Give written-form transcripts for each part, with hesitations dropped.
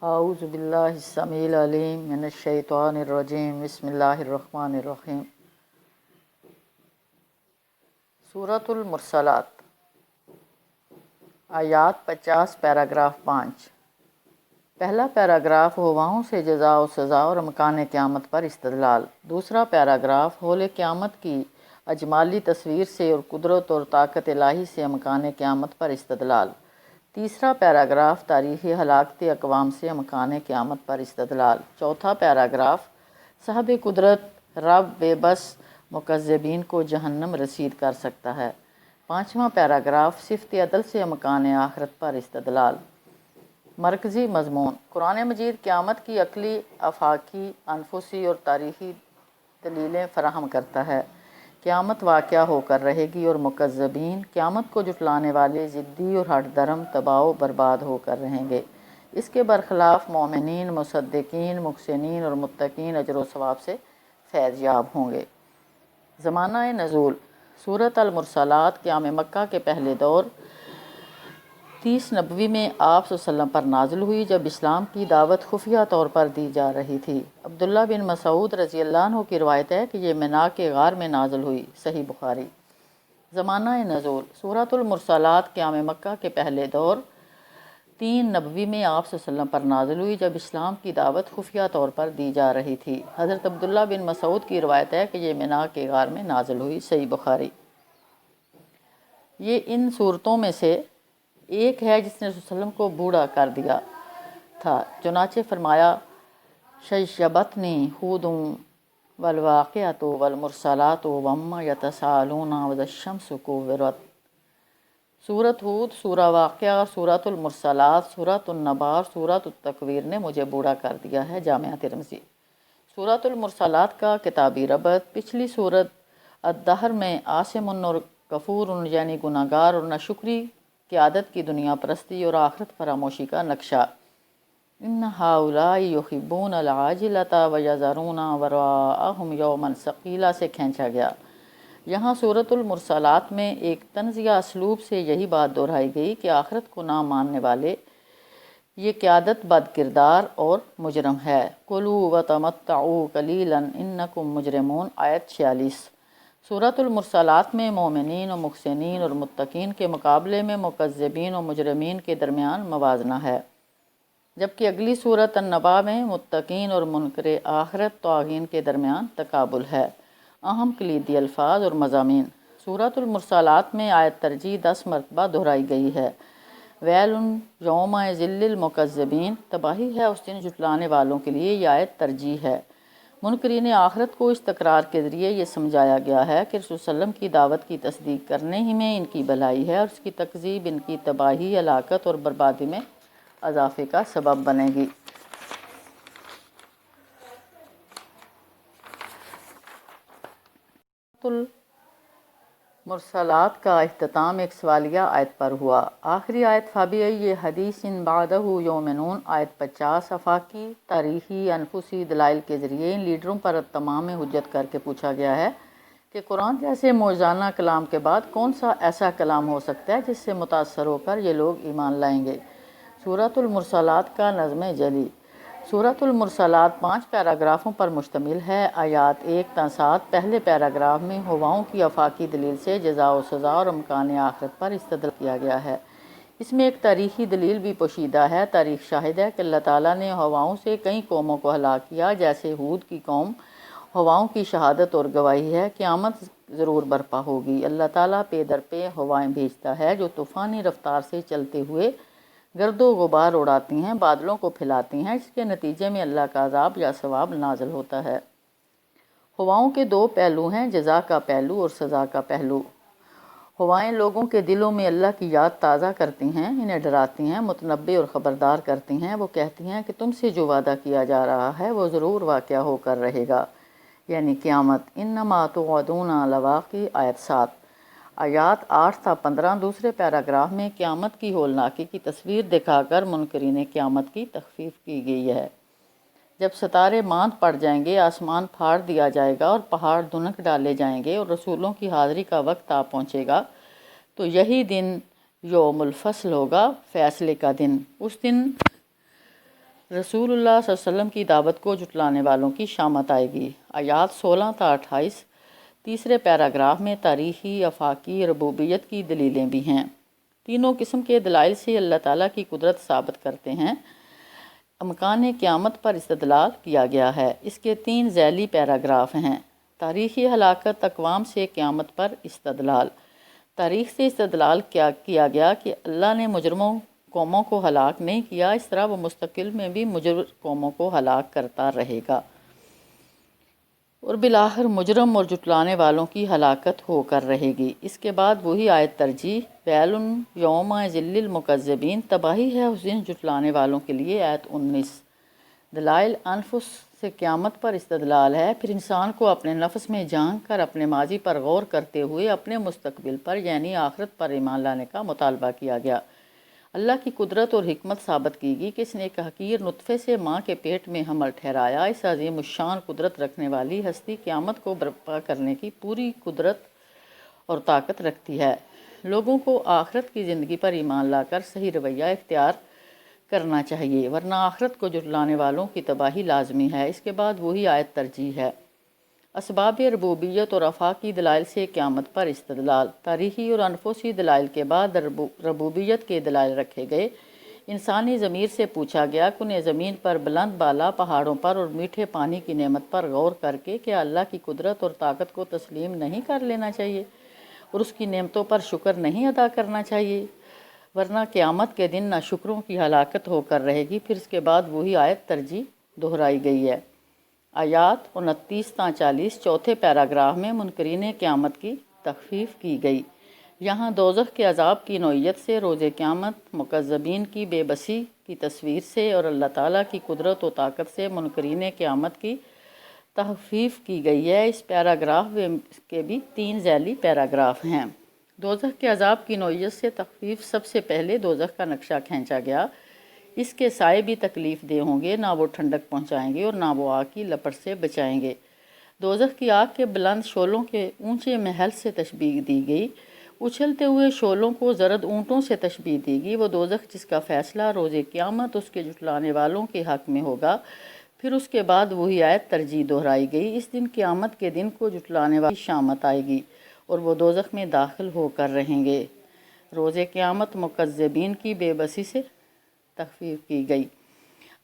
اعوذ باللہ السمیع العلیم من الشیطان الرجیم بسم اللہ الرحمن الرحیم۔ سورۃ المرسلات، آیات 50 پیراگراف 5۔ پہلا پیراگراف ہواؤں سے جزا و سزا اور امکان قیامت پر استدلال۔ دوسرا پیراگراف ہول قیامت کی اجمالی تصویر سے اور قدرت اور طاقت الہی سے امکان قیامت پر استدلال۔ تیسرا پیراگراف تاریخی ہلاکت اقوام سے امکان قیامت پر استدلال۔ چوتھا پیراگراف صاحب قدرت رب بے بس مکذبین کو جہنم رسید کر سکتا ہے۔ پانچواں پیراگراف صفت عدل سے امکان آخرت پر استدلال۔ مرکزی مضمون: قرآن مجید قیامت کی عقلی، آفاقی، انفسی اور تاریخی دلیلیں فراہم کرتا ہے۔ قیامت واقعہ ہو کر رہے گی اور مکذبین، قیامت کو جھٹلانے والے، ضدی اور ہٹ درم تباہ و برباد ہو کر رہیں گے۔ اس کے برخلاف مومنین، مصدقین، محسنین اور متقین اجر و ثواب سے فیض یاب ہوں گے۔ زمانہ نزول: سورۃ المرسلات قیام مکہ کے پہلے دور 30 نبوی میں آپ صلی اللہ علیہ وسلم پر نازل ہوئی، جب اسلام کی دعوت خفیہ طور پر دی جا رہی تھی۔ عبداللہ بن مسعود رضی اللہ عنہ کی روایت ہے کہ یہ منا کے غار میں نازل ہوئی، صحیح بخاری۔ زمانہ نزول: سورۃ المرسلات قیام مکہ کے پہلے دور 3 نبوی میں آپ صلی اللہ علیہ وسلم پر نازل ہوئی، جب اسلام کی دعوت خفیہ طور پر دی جا رہی تھی۔ حضرت عبداللہ بن مسعود کی روایت ہے کہ یہ منا کے غار میں نازل ہوئی، صحیح بخاری۔ یہ ان صورتوں میں سے ایک ہے جس نے رسول صلی اللہ علیہ وسلم کو بوڑھا کر دیا تھا، چنانچہ فرمایا شیبتنی ہود والواقعۃ والمرسلات وما یتساءلون واذا الشمس کورت۔ سورۃ ہود، سورہ واقعہ، سورۃ المرسلات، سورۃ النبا، سورۃ التکویر نے مجھے بوڑھا کر دیا ہے، جامعہ ترمذی۔ سورۃ المرسلات کا کتابی ربط: پچھلی سورۃ الدہر میں عاصم اور کفور یعنی گناہگار اور ناشکری کی عادت کی دنیا پرستی اور آخرت فراموشی کا نقشہ ان ہؤلاء یحبون العاجلۃ ویذرون وراءہم یوما ثقیلا سے کھینچا گیا۔ یہاں سورۃ المرسلات میں ایک طنزیہ اسلوب سے یہی بات دہرائی گئی کہ آخرت کو نہ ماننے والے یہ قیادت بد کردار اور مجرم ہے۔ کلوا وتمتعوا قلیلا انکم مجرمون، آیت 46۔ سورۃ المرسلات میں مومنین و محسنین اور متقین کے مقابلے میں مکذبین و مجرمین کے درمیان موازنہ ہے، جبکہ اگلی سورۃ النبا میں متقین اور منکر آخرت طاغین کے درمیان تقابل ہے۔ اہم کلیدی الفاظ اور مضامین: سورۃ المرسلات میں آیت ترجیح 10 مرتبہ دہرائی گئی ہے۔ ویل یومئذ للمکذبین، تباہی ہے اس دن جھٹلانے والوں کے لیے، یہ آیت ترجیح ہے۔ منکرین آخرت کو اس تقرار کے ذریعے یہ سمجھایا گیا ہے کہ رسول صلی اللہ علیہ وسلم کی دعوت کی تصدیق کرنے ہی میں ان کی بھلائی ہے اور اس کی تکذیب ان کی تباہی، ہلاکت اور بربادی میں اضافے کا سبب بنے گی۔ مرسلات کا اختتام ایک سوالیہ آیت پر ہوا۔ آخری آیت فَبِأَيِّ حَدِیثٍ بَعْدَهُ یُؤْمِنُونَ، آیت 50۔ آفاقی، تاریخی، انفسی دلائل کے ذریعے ان لیڈروں پر تمام حجت کر کے پوچھا گیا ہے کہ قرآن جیسے معجزانہ کلام کے بعد کون سا ایسا کلام ہو سکتا ہے جس سے متاثر ہو کر یہ لوگ ایمان لائیں گے۔ سورۃ المرسلات کا نظم جلی: سورۃ المرسلات 5 پیراگرافوں پر مشتمل ہے۔ آیات 1 تا 7 پہلے پیراگراف میں ہواؤں کی آفاقی دلیل سے جزا و سزا اور امکان آخرت پر استدلال کیا گیا ہے۔ اس میں ایک تاریخی دلیل بھی پوشیدہ ہے۔ تاریخ شاہد ہے کہ اللہ تعالیٰ نے ہواؤں سے کئی قوموں کو ہلاک کیا، جیسے ہود کی قوم۔ ہواؤں کی شہادت اور گواہی ہے قیامت ضرور برپا ہوگی۔ اللہ تعالیٰ پے در پے ہوائیں بھیجتا ہے جو طوفانی رفتار سے چلتے ہوئے گرد و غبار اڑاتی ہیں، بادلوں کو پھیلاتی ہیں، جس کے نتیجے میں اللہ کا عذاب یا ثواب نازل ہوتا ہے۔ ہواؤں کے 2 پہلو ہیں، جزا کا پہلو اور سزا کا پہلو۔ ہوائیں لوگوں کے دلوں میں اللہ کی یاد تازہ کرتی ہیں، انہیں ڈراتی ہیں، متنبع اور خبردار کرتی ہیں۔ وہ کہتی ہیں کہ تم سے جو وعدہ کیا جا رہا ہے وہ ضرور واقعہ ہو کر رہے گا، یعنی قیامت۔ انما توعدون لواقع، آیت 7۔ آیات 8 تا 15 دوسرے پیراگراف میں قیامت کی ہولناکی کی تصویر دکھا کر منکرین قیامت کی تخفیف کی گئی ہے۔ جب ستارے ماند پڑ جائیں گے، آسمان پھاڑ دیا جائے گا اور پہاڑ دھنک ڈالے جائیں گے اور رسولوں کی حاضری کا وقت آ پہنچے گا، تو یہی دن یوم الفصل ہوگا، فیصلے کا دن۔ اس دن رسول اللہ صلی اللہ علیہ وسلم کی دعوت کو جھٹلانے والوں کی شامت آئے گی۔ آیات 16 تا 28 تیسرے پیراگراف میں تاریخی، آفاقی، ربوبیت کی دلیلیں بھی ہیں۔ تینوں قسم کے دلائل سے اللہ تعالیٰ کی قدرت ثابت کرتے ہیں۔ امکان قیامت پر استدلال کیا گیا ہے۔ اس کے 3 ذیلی پیراگراف ہیں۔ تاریخی ہلاکت، اقوام سے قیامت پر استدلال۔ تاریخ سے استدلال کیا گیا کہ اللہ نے مجرموں قوموں کو ہلاک نہیں کیا، اس طرح وہ مستقبل میں بھی مجرم قوموں کو ہلاک کرتا رہے گا، اور بالآخر مجرم اور جھٹلانے والوں کی ہلاکت ہو کر رہے گی۔ اس کے بعد وہی آیت ترجیح، ویل یوم ذل المکذبین، تباہی ہے اس دن جھٹلانے والوں کے لیے، آیت 19۔ دلائل انفس سے قیامت پر استدلال ہے۔ پھر انسان کو اپنے نفس میں جھانک کر اپنے ماضی پر غور کرتے ہوئے اپنے مستقبل پر یعنی آخرت پر ایمان لانے کا مطالبہ کیا گیا۔ اللہ کی قدرت اور حکمت ثابت کی گئی کہ اس نے ایک حقیر نطفے سے ماں کے پیٹ میں حمل ٹھہرایا۔ اس عظیم الشان قدرت رکھنے والی ہستی قیامت کو برپا کرنے کی پوری قدرت اور طاقت رکھتی ہے۔ لوگوں کو آخرت کی زندگی پر ایمان لا کر صحیح رویہ اختیار کرنا چاہیے، ورنہ آخرت کو جھٹلانے والوں کی تباہی لازمی ہے۔ اس کے بعد وہی آیت ترجیح ہے۔ اسباب ربوبیت اور آفاقی دلائل سے قیامت پر استدلال۔ تاریخی اور انفسی دلائل کے بعد ربوبیت کے دلائل رکھے گئے۔ انسانی ضمیر سے پوچھا گیا کہ انہیں زمین پر بلند بالا پہاڑوں پر اور میٹھے پانی کی نعمت پر غور کر کے کیا اللہ کی قدرت اور طاقت کو تسلیم نہیں کر لینا چاہیے اور اس کی نعمتوں پر شکر نہیں ادا کرنا چاہیے، ورنہ قیامت کے دن ناشکروں کی ہلاکت ہو کر رہے گی۔ پھر اس کے بعد وہی آیت ترجیح دہرائی گئی ہے۔ آیات 29 تا 40 چوتھے پیراگراف میں منکرین قیامت کی تخفیف کی گئی۔ یہاں دوزخ کے عذاب کی نوعیت سے، روز قیامت، مکذبین کی بے بسی کی تصویر سے اور اللہ تعالیٰ کی قدرت و طاقت سے منکرین قیامت کی تخفیف کی گئی ہے۔ اس پیراگراف کے بھی 3 ذیلی پیراگراف ہیں۔ دوزخ کے عذاب کی نوعیت سے تخفیف، سب سے پہلے دوزخ کا نقشہ کھینچا گیا۔ اس کے سائے بھی تکلیف دہ ہوں گے، نہ وہ ٹھنڈک پہنچائیں گے اور نہ وہ آگ کی لپٹ سے بچائیں گے۔ دوزخ کی آگ کے بلند شعلوں کے اونچے محل سے تشبیہ دی گئی۔ اچھلتے ہوئے شعلوں کو زرد اونٹوں سے تشبیہ دی گئی۔ وہ دوزخ جس کا فیصلہ روز قیامت اس کے جھٹلانے والوں کے حق میں ہوگا۔ پھر اس کے بعد وہی آیت ترجیح دہرائی گئی۔ اس دن قیامت کے دن کو جھٹلانے والی شامت آئے گی اور وہ دوزخ میں داخل ہو کر رہیں گے۔ روز قیامت مکذبین کی بے بسی سے تخفیف کی گئی۔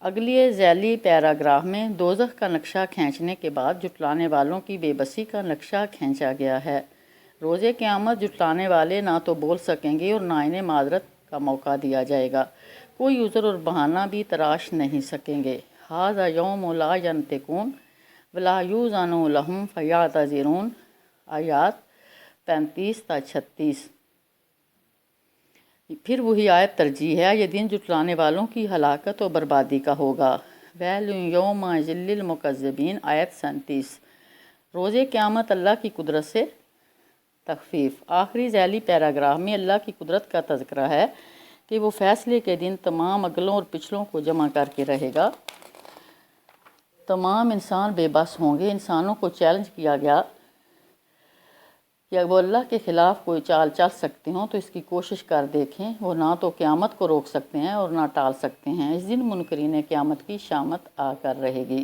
اگلی ذیلی پیراگراف میں دوزخ کا نقشہ کھینچنے کے بعد جھٹلانے والوں کی بے بسی کا نقشہ کھینچا گیا ہے۔ روز قیامت جھٹلانے والے نہ تو بول سکیں گے اور نہ انہیں معذرت کا موقع دیا جائے گا، کوئی عذر اور بہانہ بھی تراش نہیں سکیں گے۔ ھذا یوم لا ینطقون ولا یؤذن لہم فیعتذرون، آیات 35 تا 36۔ پھر وہی آیت ترجیح ہے۔ یہ دن جھٹلانے والوں کی ہلاکت و بربادی کا ہوگا۔ ویل یوم ذل المکذبین، آیت 37۔ روز قیامت اللہ کی قدرت سے تخفیف۔ آخری ذیلی پیراگراف میں اللہ کی قدرت کا تذکرہ ہے کہ وہ فیصلے کے دن تمام اگلوں اور پچھلوں کو جمع کر کے رہے گا۔ تمام انسان بے بس ہوں گے۔ انسانوں کو چیلنج کیا گیا کہ وہ اللہ کے خلاف کوئی چال چل سکتے ہوں تو اس کی کوشش کر دیکھیں۔ وہ نہ تو قیامت کو روک سکتے ہیں اور نہ ٹال سکتے ہیں۔ اس دن منکرین قیامت کی شامت آ کر رہے گی۔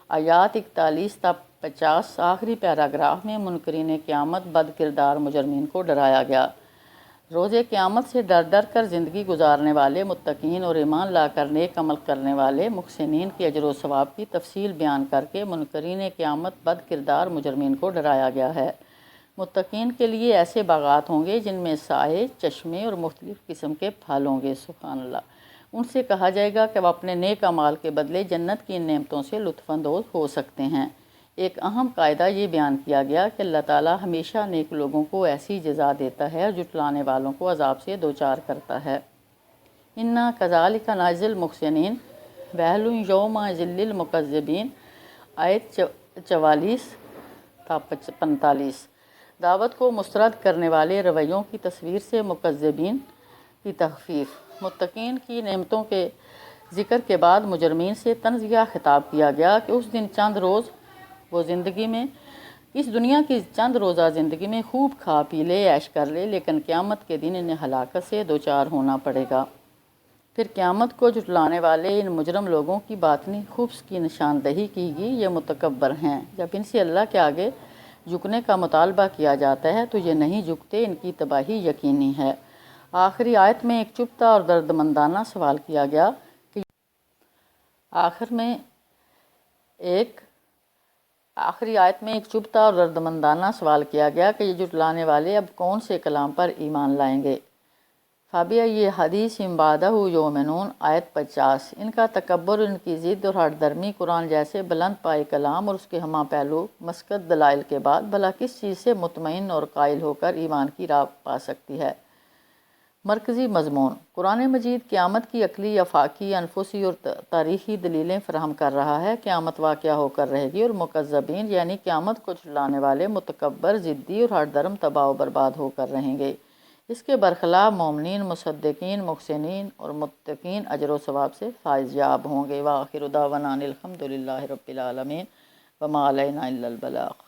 آیات 41 تا 50 آخری پیراگراف میں منکرین قیامت بد کردار مجرمین کو ڈرایا گیا۔ روز قیامت سے ڈر ڈر کر زندگی گزارنے والے متقین اور ایمان لا کر نیک عمل کرنے والے محسنین کے اجر و ثواب کی تفصیل بیان کر کے منکرین قیامت بد کردار مجرمین کو ڈرایا گیا ہے۔ متقین کے لیے ایسے باغات ہوں گے جن میں سائے، چشمے اور مختلف قسم کے پھل ہوں گے۔ سبحان اللہ۔ ان سے کہا جائے گا کہ وہ اپنے نیک اعمال کے بدلے جنت کی ان نعمتوں سے لطف اندوز ہو سکتے ہیں۔ ایک اہم قاعدہ یہ بیان کیا گیا کہ اللہ تعالیٰ ہمیشہ نیک لوگوں کو ایسی جزا دیتا ہے اور جھٹلانے والوں کو عذاب سے دوچار کرتا ہے۔ انا کذالک نجزی المحسنین، ویل یوم ذل المکذبین، آیت 44 تا 45۔ دعوت کو مسترد کرنے والے رویوں کی تصویر سے مکذبین کی تخفیف۔ متقین کی نعمتوں کے ذکر کے بعد مجرمین سے تنزیہ خطاب کیا گیا کہ اس دن چند روز وہ زندگی میں اس دنیا کی چند روزہ زندگی میں خوب کھا پی لے، عیش کر لے، لیکن قیامت کے دن انہیں ہلاکت سے دوچار ہونا پڑے گا۔ پھر قیامت کو جھٹلانے والے ان مجرم لوگوں کی باطنی خبث کی نشاندہی کی گی، یہ متکبر ہیں۔ جب ان سے اللہ کے آگے جھکنے کا مطالبہ کیا جاتا ہے تو یہ نہیں جھکتے، ان کی تباہی یقینی ہے۔ آخری آیت میں ایک چبھتا اور دردمندانہ سوال کیا گیا کہ یہ جھٹلانے والے اب کون سے کلام پر ایمان لائیں گے؟ فَبِأَيِّ حَدِيثٍ بَعْدَهُ يُؤْمِنُونَ آیت 50۔ ان کا تکبر، ان کی ضد اور ہٹ درمی قرآن جیسے بلند پائے کلام اور اس کے ہمہ پہلو مسکت دلائل کے بعد بھلا کس چیز سے مطمئن اور قائل ہو کر ایمان کی راہ پا سکتی ہے؟ مرکزی مضمون: قرآن مجید قیامت کی عقلی، آفاقی، انفسی اور تاریخی دلیلیں فراہم کر رہا ہے۔ قیامت واقعہ ہو کر رہے گی اور مکذبین یعنی قیامت کو جھٹلانے والے متکبر، ضدی اور ہٹ درم تباہ و برباد ہو کر رہیں گے۔ اس کے برخلاف مومنین، مصدقین، محسنین اور متقین اجر و ثواب سے فائز یاب ہوں گے۔ وآخر دعوانا ان الحمد للہ رب العالمین وما علینا الا البلاغ۔